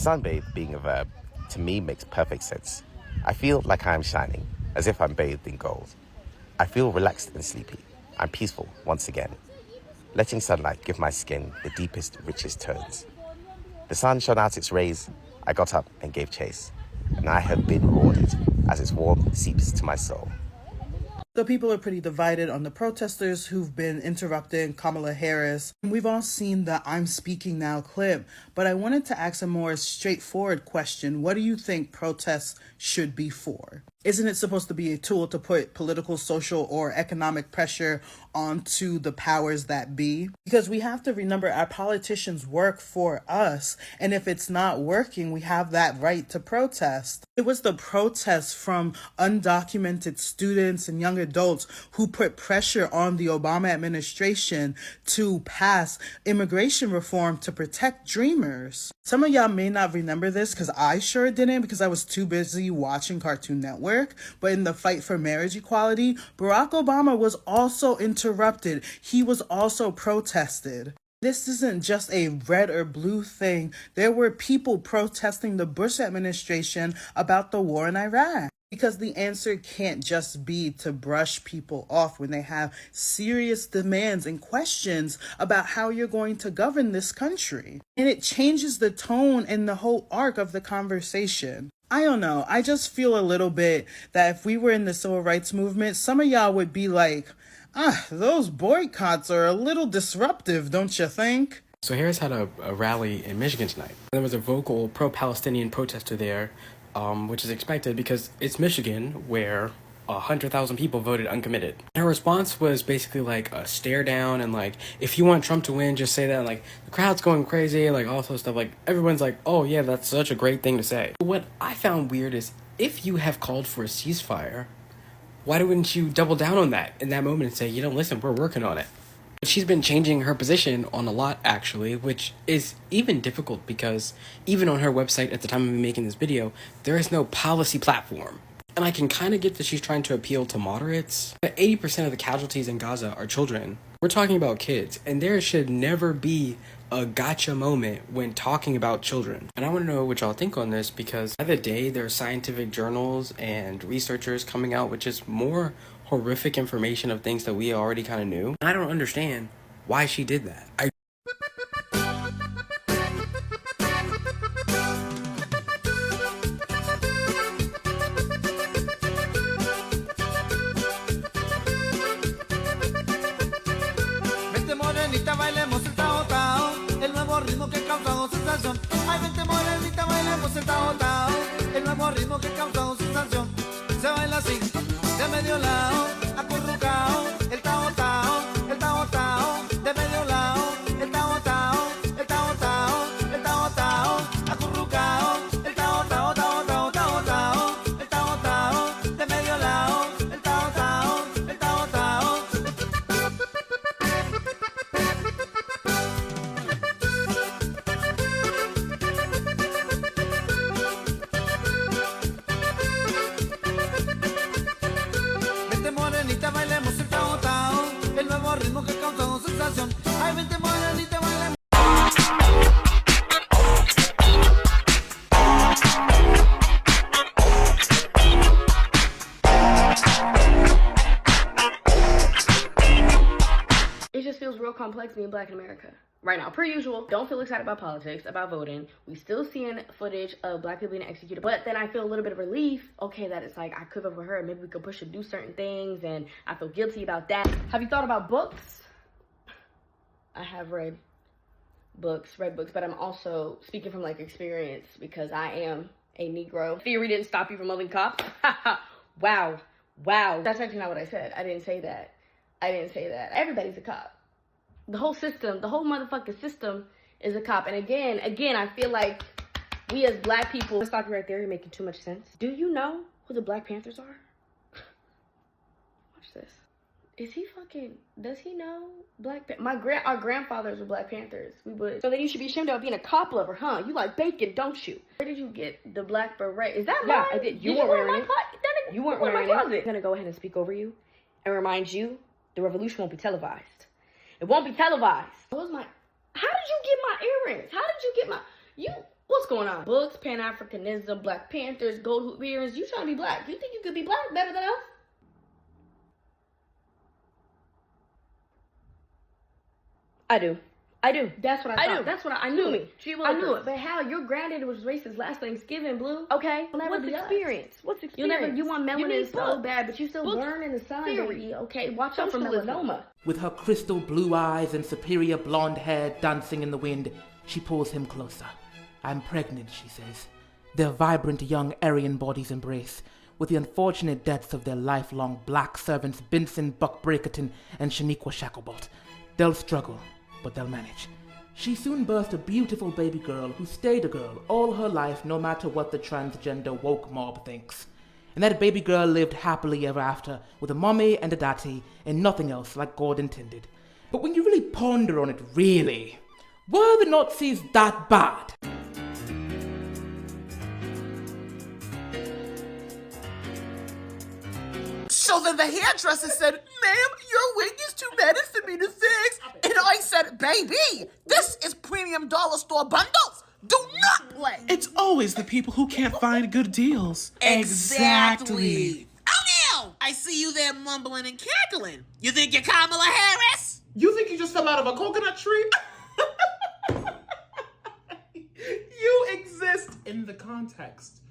Sunbathe being a verb, to me makes perfect sense. I feel like I am shining, as if I'm bathed in gold. I feel relaxed and sleepy. I'm peaceful once again, letting sunlight give my skin the deepest, richest tones. The sun shone out its rays, I got up and gave chase, and I have been rewarded as its warmth seeps to my soul. So people are pretty divided on the protesters who've been interrupting Kamala Harris. We've all seen the I'm Speaking Now clip, but I wanted to ask a more straightforward question. What do you think protests should be for? Isn't it supposed to be a tool to put political, social, or economic pressure onto the powers that be? Because we have to remember our politicians work for us, and if it's not working, we have that right to protest. It was the protests from undocumented students and young adults who put pressure on the Obama administration to pass immigration reform to protect dreamers. Some of y'all may not remember this because I sure didn't, because I was too busy watching Cartoon Network. But in the fight for marriage equality, Barack Obama was also interrupted. He was also protested. This isn't just a red or blue thing. There were people protesting the Bush administration about the war in Iraq. Because the answer can't just be to brush people off when they have serious demands and questions about how you're going to govern this country. And it changes the tone and the whole arc of the conversation. I don't know. I just feel a little bit that if we were in the civil rights movement, some of y'all would be like, those boycotts are a little disruptive, don't you think? So Harris had a rally in Michigan tonight. There was a vocal pro-Palestinian protester there, which is expected because it's Michigan, where 100,000 people voted uncommitted. Her response was basically like a stare down and like, if you want Trump to win, just say that. And, like, the crowd's going crazy, like all sorts of stuff. Like, everyone's like, oh yeah, that's such a great thing to say. What I found weird is if you have called for a ceasefire, why wouldn't you double down on that in that moment and say, listen, we're working on it. She's been changing her position on a lot, actually, which is even difficult because even on her website at the time of me making this video, there is no policy platform. And I can kind of get that she's trying to appeal to moderates, but 80% of the casualties in Gaza are children. We're talking about kids, and there should never be a gotcha moment when talking about children. And I want to know what y'all think on this, because by the day there are scientific journals and researchers coming out with just more horrific information of things that we already kind of knew. And I don't understand why she did that. Vente morenita, bailemos el tao tao, el nuevo ritmo que causa sensación. Ay, vente morenita, bailemos el tao tao, el nuevo ritmo que causa sensación. Se baila así, de medio lado, acurrucao, el tao tao, el tao tao, de medio lado, el tao tao, el tao tao, el tao tao, acurrucao, el tao tao, tao tao, tao tao, el tao tao, de medio lado, el tao tao, el tao tao. Vente morenita, bailemos el tao tao, el nuevo ritmo que causa sensación. Ay, vente morenita, bailemos. It just feels real complex being black in America right now. Per usual, don't feel excited about politics, about voting. We still seeing footage of black people being executed, but then I feel a little bit of relief, okay, that it's like I could have heard, maybe we could push her to do certain things, and I feel guilty about that. Have you thought about books? I have read books, but I'm also speaking from like experience because I am a Negro. Theory didn't stop you from loving cops. Wow. That's actually not what I said. I didn't say that. Everybody's a cop. The whole system, the whole motherfucking system is a cop. And again, I feel like we as black people, let's stop you right there, you're making too much sense. Do you know who the Black Panthers are? Watch this. Does he know our grandfathers were Black Panthers. So then you should be ashamed of being a cop lover, huh? You like bacon, don't you? Where did you get the black beret? Is that mine? I did. You weren't wearing it. You weren't wearing it. I'm gonna go ahead and speak over you and remind you the revolution won't be televised. It won't be televised. How did you get my earrings? How did you get my, What's going on? Books, Pan-Africanism, Black Panthers, gold hoop earrings. You trying to be black. You think you could be black better than us? I do. That's what I thought. That's what I knew. I knew it. But Hal, your granddaddy was racist last Thanksgiving, Blue. Okay. What's experience? You want melanin so bad, but you still burn in the sun, baby. Okay. Watch out for melanoma. With her crystal blue eyes and superior blonde hair dancing in the wind, she pulls him closer. I'm pregnant, she says. Their vibrant young Aryan bodies embrace. With the unfortunate deaths of their lifelong black servants Benson Buck Breakerton and Shaniqua Shacklebolt, they'll struggle, but they'll manage. She soon birthed a beautiful baby girl who stayed a girl all her life, no matter what the transgender woke mob thinks. And that baby girl lived happily ever after with a mommy and a daddy and nothing else like God intended. But when you really ponder on it, really, were the Nazis that bad? So then the hairdresser said, ma'am, your wig is too many for me to fix. And I said, baby, this is premium dollar store bundles. Do not play. It's always the people who can't find good deals. Exactly. Oh, no! I see you there mumbling and cackling. You think you're Kamala Harris? You think you just fell out of a coconut tree? You exist in the context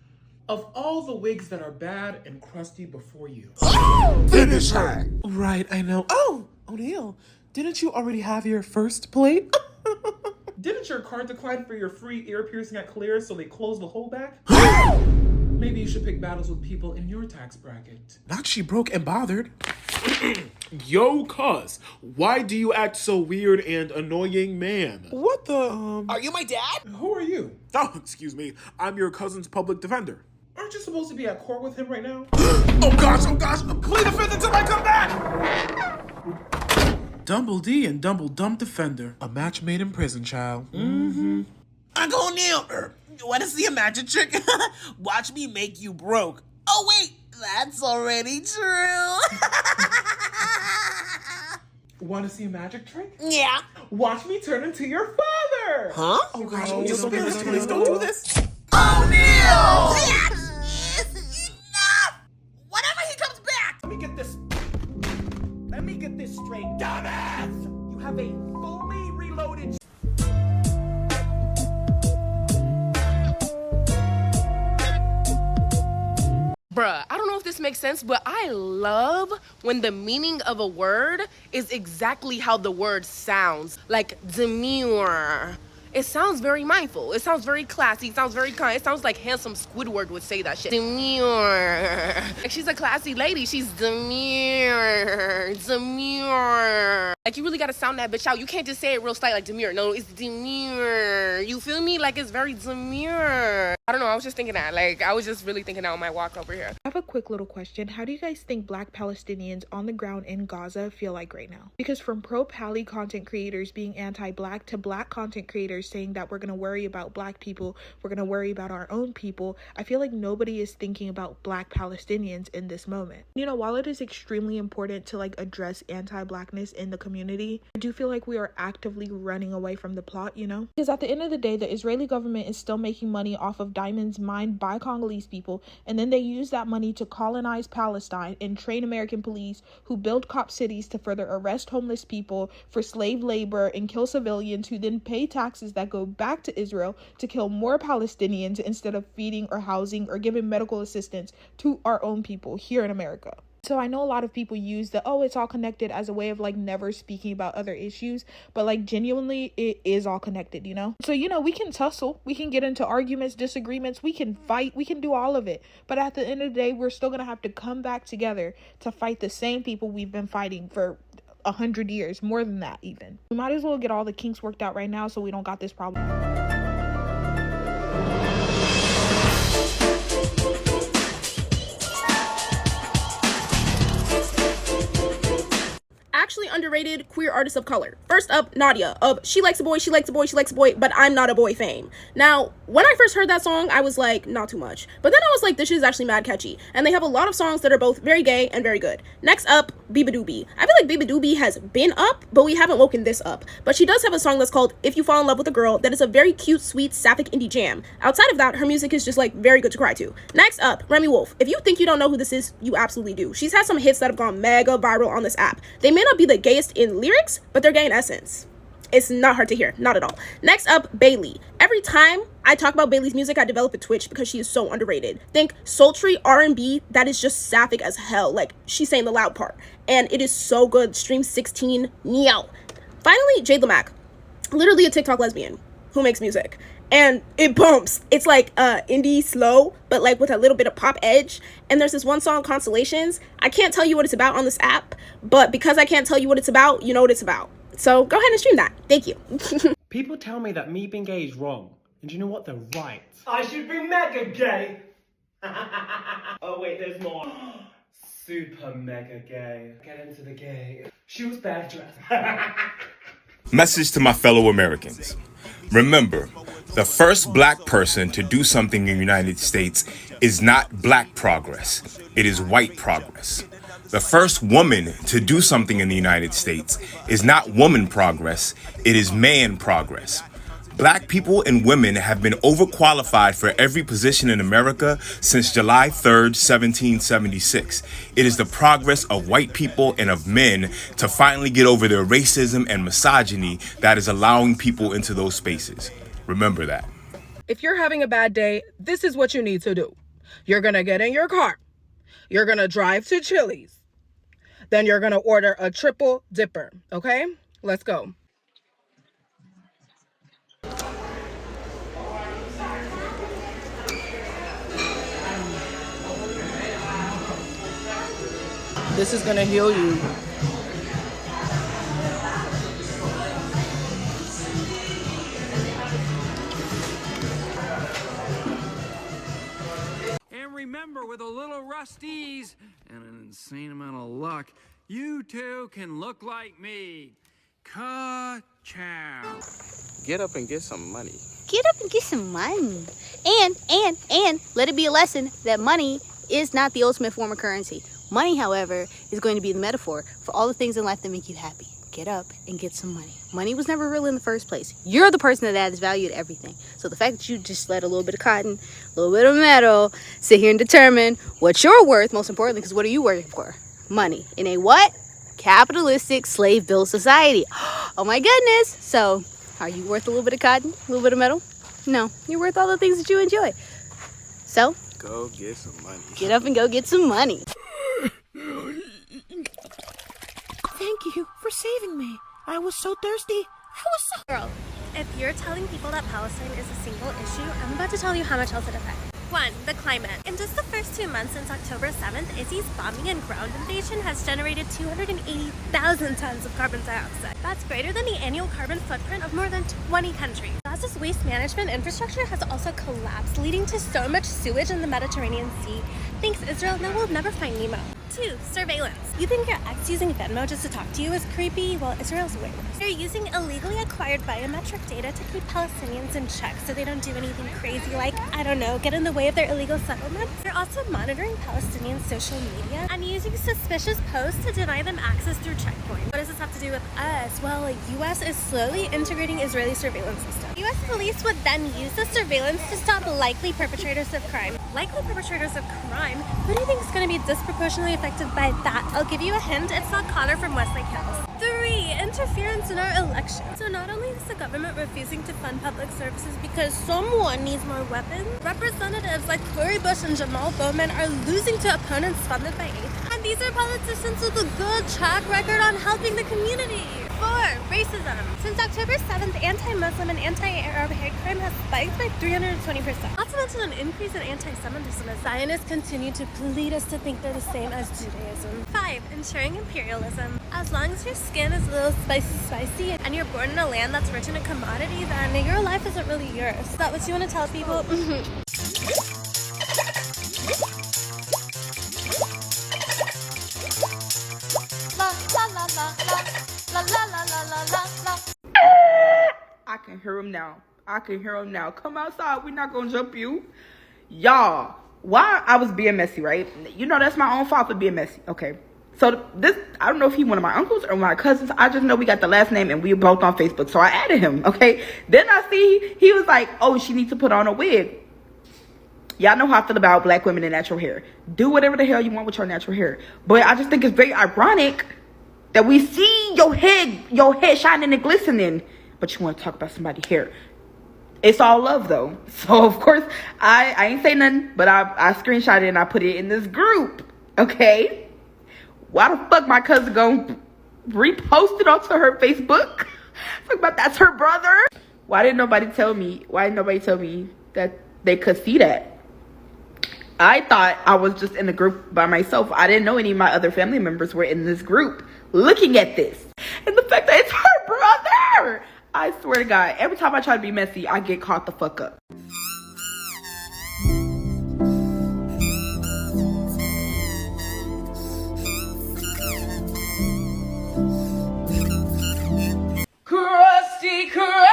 of all the wigs that are bad and crusty before you. Oh! Finish her! Right, I know. Oh, O'Neill, didn't you already have your first plate? Didn't your card decline for your free ear piercing at Clear, so they closed the whole back? Maybe you should pick battles with people in your tax bracket. Not she broke and bothered. Yo, cuz, why do you act so weird and annoying, man? What the, Are you my dad? Who are you? Oh, excuse me. I'm your cousin's public defender. Aren't you supposed to be at court with him right now? Oh gosh, plead the fifth until I come back! Dumble D and Dumble Dump Defender. A match made in prison, child. Mm-hmm. Uncle O'Neill, you want to see a magic trick? Watch me make you broke. Oh, wait, that's already true. Want to see a magic trick? Yeah. Watch me turn into your father. Huh? Oh gosh, Please don't do this. O'Neill! That is enough! Whenever he comes back! Let me get this straight. Dumbass! You have a fully reloaded... Bruh, I don't know if this makes sense, but I love when the meaning of a word is exactly how the word sounds. Like demure. It sounds very mindful. It sounds very classy. It sounds very kind. It sounds like handsome Squidward would say that shit. Demure. Like she's a classy lady. She's demure. Demure. Like you really gotta sound that bitch out. You can't just say it real slight like demure. No, it's demure. You feel me? Like it's very demure. I don't know. I was just thinking that. Like I was just really thinking that on my walk over here. I have a quick little question. How do you guys think Black Palestinians on the ground in Gaza feel like right now? Because from pro-Pally content creators being anti-Black to Black content creators saying that we're going to worry about Black people, we're going to worry about our own people, I feel like nobody is thinking about Black Palestinians in this moment. You know, while it is extremely important to like address anti-Blackness in the community, I do feel like we are actively running away from the plot, you know? Because at the end of the day, the Israeli government is still making money off of diamonds mined by Congolese people, and then they use that money to colonize Palestine and train American police who build cop cities to further arrest homeless people for slave labor and kill civilians who then pay taxes that go back to Israel to kill more Palestinians instead of feeding or housing or giving medical assistance to our own people here in America. So I know a lot of people use the, oh, it's all connected as a way of like never speaking about other issues, but like genuinely it is all connected, you know? So, you know, we can tussle, we can get into arguments, disagreements, we can fight, we can do all of it. But at the end of the day, we're still going to have to come back together to fight the same people we've been fighting for 100 years, more than that even. We might as well get all the kinks worked out right now so we don't got this problem. actually underrated queer artists of color. First up, Nadia of She Likes a Boy, She Likes a Boy, She Likes a Boy, but I'm Not a Boy fame. Now, when I first heard that song, I was like, not too much. But then I was like, this shit is actually mad catchy. And they have a lot of songs that are both very gay and very good. Next up, Biba Doobie. I feel like Biba Doobie has been up, but we haven't woken this up. But she does have a song that's called If You Fall in Love with a Girl that is a very cute, sweet, sapphic indie jam. Outside of that, her music is just like very good to cry to. Next up, Remy Wolf. If you think you don't know who this is, you absolutely do. She's had some hits that have gone mega viral on this app. They may not be the gayest in lyrics, but they're gay in essence. It's not hard to hear, not at all. Next up, Bailey. Every time I talk about Bailey's music, I develop a twitch because she is so underrated. Think sultry R&B that is just sapphic as hell. Like, she's saying the loud part. And it is so good. Stream 16, meow. Finally, Jade Lamac. Literally a TikTok lesbian who makes music. And it bumps. It's like indie slow, but like with a little bit of pop edge. And there's this one song, Constellations. I can't tell you what it's about on this app, but because I can't tell you what it's about, you know what it's about. So go ahead and stream that. Thank you. People tell me that me being gay is wrong. And you know what? They're right. I should be mega gay. Oh wait, there's more. Super mega gay. Get into the gay. She was bad dressed. Message to my fellow Americans. Remember, the first black person to do something in the United States is not black progress. It is white progress. The first woman to do something in the United States is not woman progress. It is man progress. Black people and women have been overqualified for every position in America since July 3rd, 1776. It is the progress of white people and of men to finally get over their racism and misogyny that is allowing people into those spaces. Remember that. If you're having a bad day, this is what you need to do. You're going to get in your car. You're going to drive to Chili's. Then you're going to order a triple dipper. Okay? Let's go. This is gonna heal you. And remember, with a little rusties and an insane amount of luck, you too can look like me. Ka-chow. Get up and get some money. Get up and get some money. And let it be a lesson that money is not the ultimate form of currency. Money, however, is going to be the metaphor for all the things in life that make you happy. Get up and get some money. Money was never real in the first place. You're the person that adds value to everything. So the fact that you just let a little bit of cotton, a little bit of metal, sit here and determine what you're worth, most importantly, because what are you working for? Money. In a what? Capitalistic slave-built society. Oh my goodness. So are you worth a little bit of cotton, a little bit of metal? No. You're worth all the things that you enjoy. So go get some money. Get up and go get some money. Thank you for saving me. I was so thirsty. Girl, if you're telling people that Palestine is a single issue, I'm about to tell you how much else it affects. 1. The climate. In just the first 2 months since October 7th, Israel's bombing and ground invasion has generated 280,000 tons of carbon dioxide. That's greater than the annual carbon footprint of more than 20 countries. Gaza's waste management infrastructure has also collapsed, leading to so much sewage in the Mediterranean Sea. Thanks, Israel, now we'll never find Nemo. 2. Surveillance. You think your ex using Venmo just to talk to you is creepy? Well, Israel's way worse. They're using illegally acquired biometric data to keep Palestinians in check so they don't do anything crazy like, I don't know, get in the way of their illegal settlements. They're also monitoring Palestinian social media and using suspicious posts to deny them access through checkpoints. What does this have to do with us? Well, the US is slowly integrating Israeli surveillance system. US police would then use the surveillance to stop likely perpetrators of crime. Likely perpetrators of crime? Who do you think is going to be disproportionately affected by that? I'll give you a hint, it's not Connor from Westlake Hills. 3. Interference in our election. So not only is the government refusing to fund public services because someone needs more weapons, representatives like Cori Bush and Jamal Bowman are losing to opponents funded by aid. And these are politicians with a good track record on helping the community. 4. Racism. Since October 7th, anti-Muslim and anti-Arab hate crime has spiked by 320%. Not to mention an increase in anti-Semitism as Zionists continue to plead us to think they're the same as Judaism. 5. Ensuring imperialism. As long as your skin is a little spicy and you're born in a land that's rich in a commodity, then your life isn't really yours. Is that what you want to tell people? La la la la la. I can hear him now. I can hear him now. Come outside. We're not gonna jump you. Y'all, why I was being messy, right? You know that's my own fault for being messy. Okay. So this, I don't know if he one of my uncles or my cousins. I just know we got the last name and we were both on Facebook. So I added him, okay? Then I see he was like, oh, she needs to put on a wig. Y'all know how I feel about black women and natural hair. Do whatever the hell you want with your natural hair. But I just think it's very ironic that we see your head shining and glistening, but you want to talk about somebody's hair. It's all love though. So of course, I ain't say nothing, but I screenshot it and I put it in this group, okay? Why the fuck my cousin gonna repost it onto her Facebook? Talk about that's her brother. Why didn't nobody tell me that they could see that? I thought I was just in the group by myself. I didn't know any of my other family members were in this group looking at this. And the fact that it's her brother. I swear to God, every time I try to be messy, I get caught the fuck up. Krusty Krab.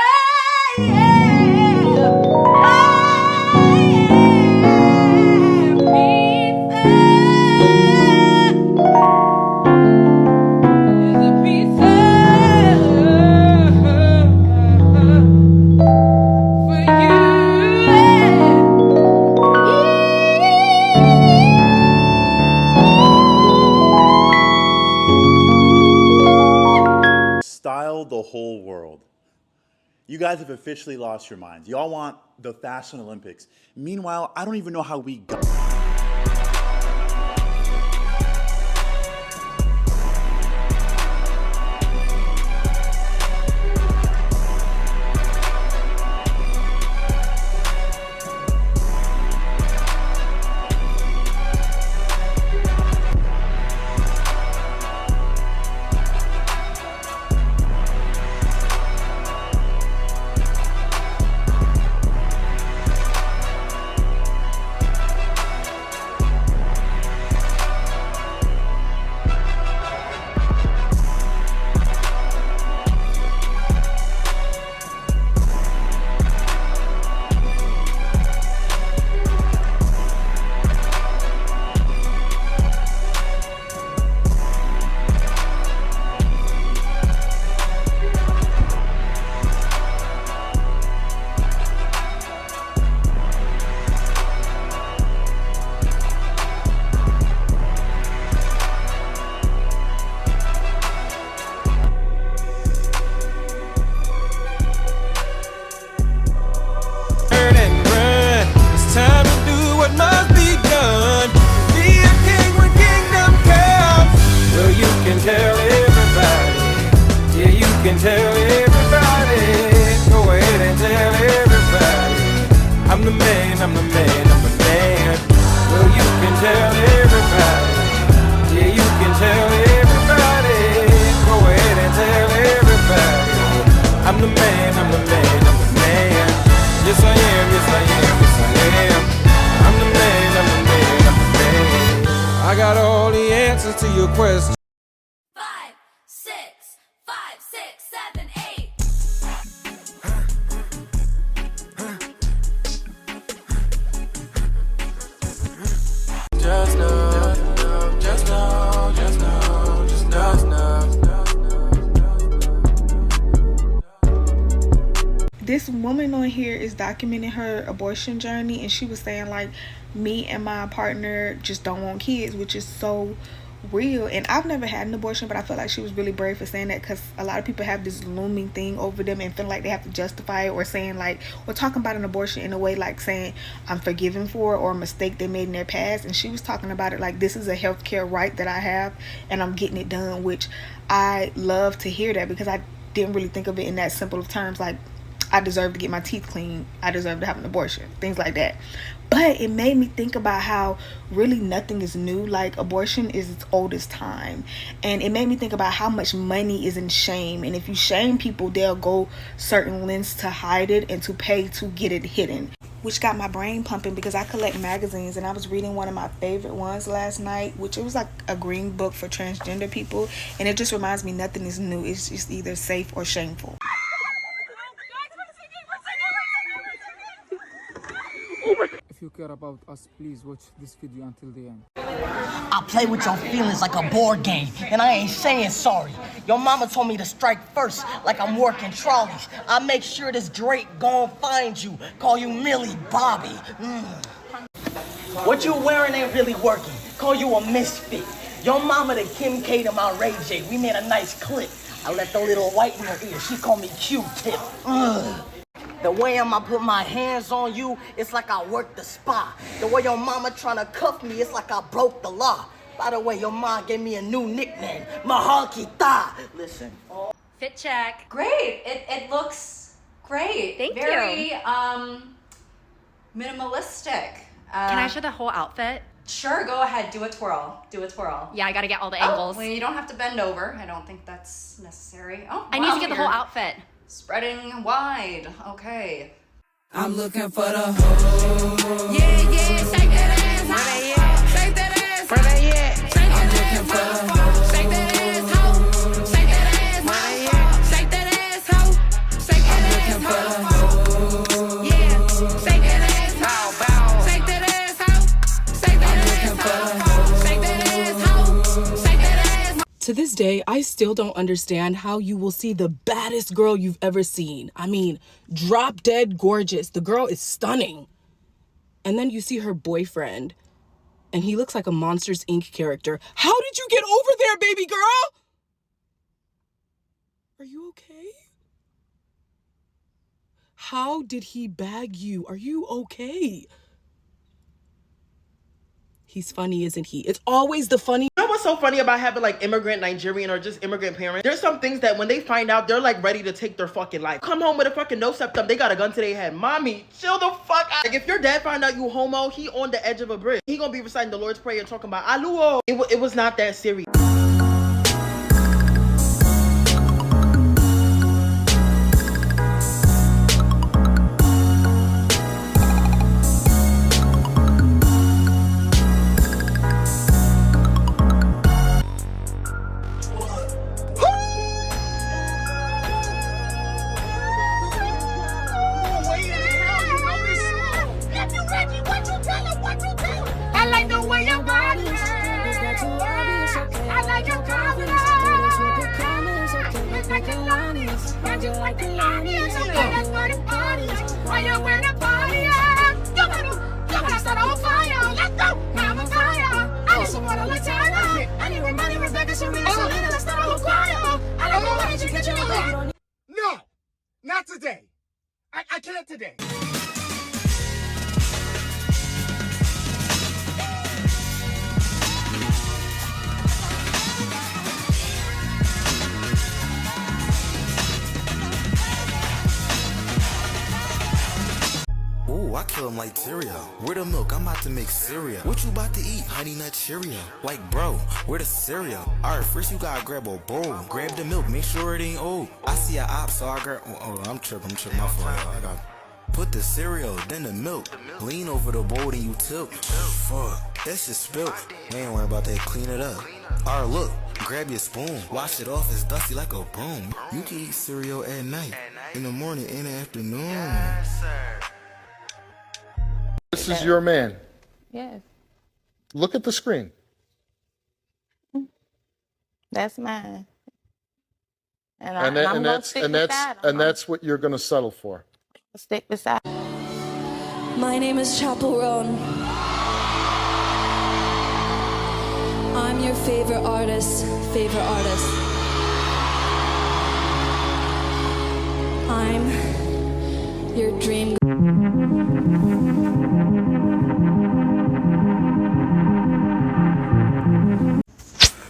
Style the whole world. You guys have officially lost your minds. Y'all want the Fashion Olympics. Meanwhile, I don't even know how we got. To your question. 5, 6, 5, 6, 7, 8. Just know, just know, just know, just know. This woman on here is documenting her abortion journey, and she was saying like, me and my partner just don't want kids, which is so real. And I've never had an abortion, but I feel like she was really brave for saying that, because a lot of people have this looming thing over them and feel like they have to justify it, or saying like, or talking about an abortion in a way like saying I'm forgiven for it or a mistake they made in their past. And she was talking about it like, this is a healthcare right that I have and I'm getting it done, which I love to hear that, because I didn't really think of it in that simple of terms, like I deserve to get my teeth cleaned, I deserve to have an abortion, things like that. But it made me think about how really nothing is new. Like, abortion is its oldest time. And it made me think about how much money is in shame. And if you shame people, they'll go certain lengths to hide it and to pay to get it hidden. which got my brain pumping because I collect magazines, and I was reading one of my favorite ones last night, which it was like a green book for transgender people, and it just reminds me nothing is new. It's just either safe or shameful. If you care about us, please watch this video until the end. I play with your feelings like a board game, and I ain't saying sorry. Your mama told me to strike first, like I'm working trolleys. I make sure this Drake gon' find you, call you Millie Bobby. What you wearing ain't really working, call you a misfit. Your mama the Kim K to my Ray J, we made a nice clip. I let the little white in her ear, she call me Q-tip. The way I'ma put my hands on you, it's like I worked the spa. The way your mama tryna cuff me, it's like I broke the law. By the way, your mom gave me a new nickname, Mahakita. Listen. Fit check. Great. It looks great. Thank you. Very minimalistic. Can I show the whole outfit? Sure, go ahead. Do a twirl. Do a twirl. Yeah, I gotta get all the angles. Well, you don't have to bend over. I don't think that's necessary. Oh, I need to get the whole outfit. Spreading wide. Okay. I'm looking for the hoe. Yeah, shake that ass. Where they at? Shake that ass. Where they at? I'm looking for the hoe. Shake that ass, hoe. Shake that ass. Where they at? Shake that ass, hoe. Shake that ass, hoe. Yeah, shake that ass, hoe. Shake that ass, hoe. Shake that ass, hoe. Shake that ass, hoe. Shake that ass. To this day, I still don't understand how you will see the baddest girl you've ever seen. I mean, drop dead gorgeous. The girl is stunning. And then you see her boyfriend, and he looks like a Monsters, Inc. character. How did you get over there, baby girl? Are you okay? How did he bag you? Are you okay? He's funny, isn't he? It's always the funny. You know what's so funny about having like immigrant Nigerian or just immigrant parents? There's some things that when they find out, they're like ready to take their fucking life. Come home with a fucking no septum, they got a gun to their head. Mommy, chill the fuck out. Like if your dad found out you homo, he on the edge of a bridge. He gonna be reciting the Lord's Prayer and talking about Aluo. It was not that serious. I like the way your body is. I like your confidence. It's like the Lonnie's. Magic like the Lonnie's. Okay, let's go to parties. Why you wear the party out? You better start on fire. Let's go. I'm on fire. I need some water like Tyler. I need money, Rebecca, Serena, Selena. Let's start on fire. I don't know where did you get your own. No, not today. I can't today. Ooh, I kill him like cereal. Where the milk? I'm about to make cereal. What you about to eat? Honey Nut Cheerio. Like, bro, where the cereal? Alright, first you gotta grab a bowl. Grab the milk, make sure it ain't old. I see a op, so I grab. Oh, I'm tripping, my fault. I got. Put the cereal, then the milk. Lean over the bowl, then you tilt. Fuck, that's just spilt. We ain't worry about that, clean it up. Alright, look, grab your spoon. Wash it off, it's dusty like a broom. You can eat cereal at night, in the morning, in the afternoon. Yes, sir. This is your man. Yes. Look at the screen. That's mine. And that's what you're going to settle for. Stick beside. My name is Chapel Roan. I'm your favorite artist. I'm your dream.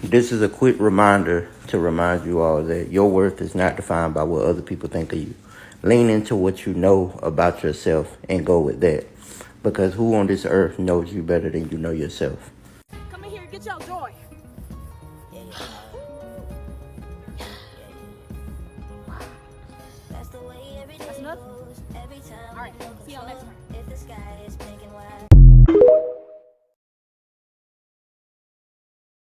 This is a quick reminder to remind you all that your worth is not defined by what other people think of you. Lean into what you know about yourself and go with that. Because who on this earth knows you better than you know yourself? Come in here, get your joy. That's nothing. All right, see y'all next time. skies.